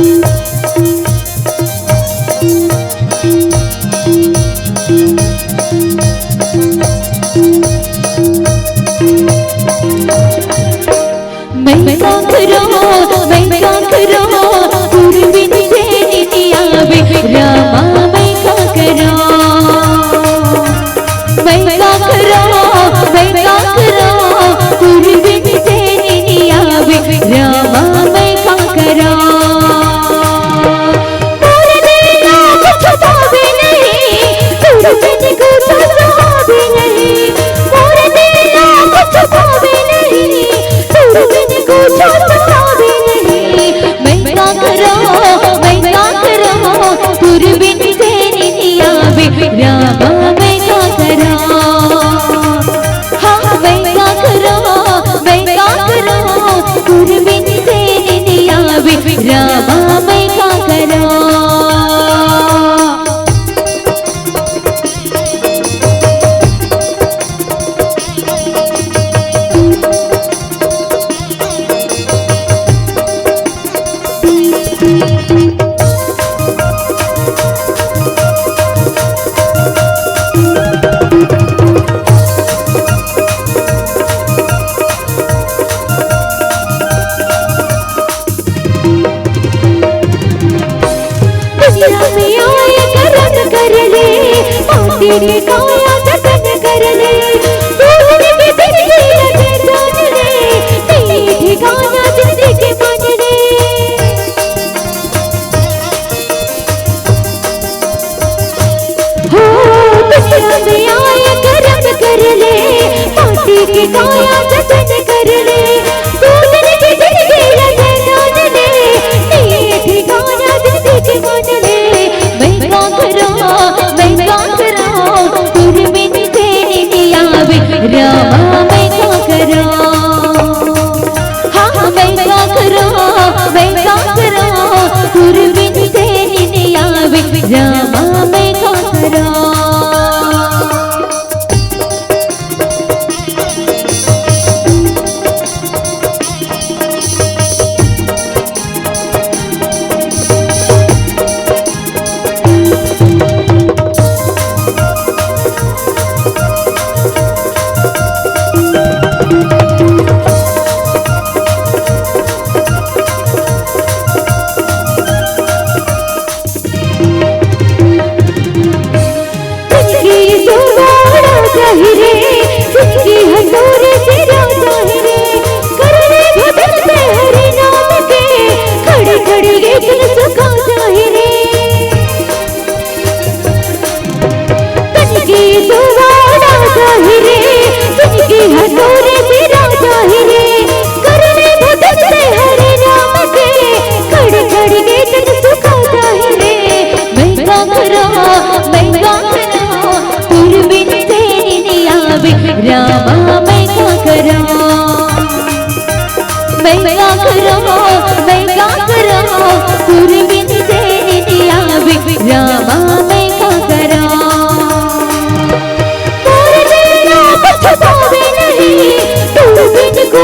मैं क्या करूं गुरबिन तेरी नियावे रामा मैं क्या करूं गुरबिन तेरी नियावे रामा मैं क्या करूं मोरे दिल कुछ भावे नहीं गुरबिन को सहावे नहीं मोरे दिल कुछ भावे नहीं गुरबिन को सहावे नहीं मैं क्या करूं गुरबिन तेरी नियावे रामा मैं क्या करूं हाँ मैं क्या करूं गुरबिन तेरी नियावे रामा मैं क्या करूं तेरे काया जतन कर ले दूर के दिल की लगे जान ले तेरी ठिकाना जिंदगी मान ले हो दुनिया में आए करम कर ले माटी के काया जतन कर ले दूर के दिल की लगे जान ले तेरी ठिकाना जिंदगी मान ले मैं क्या करूं गुरबिन तेरी नियावे रामा मैं क्या करूं हाँ मैं क्या करूं गुरबिन तेरी नियावे रामा मैं क्या करूं जिसकी हजूरी तेरा जाहिरे करने भजन से हरि नाम के खड़ी खड़ी ये दिल सुखा जाहिरे जिसकी सुवाना जाहिरे जिसकी हजूरी तेरा जाहिरे करने भजन से हरि नाम के खड़ी खड़ी ये दिल सुखा जाहिरे मैं क्या करूं गुरबिन तेरी नियावे रामा मैं क्या करूं गुरबिन तेरी नियावे रामा मैं क्या करूं मोरे दिल कुछ भावे नहीं गुरबिन को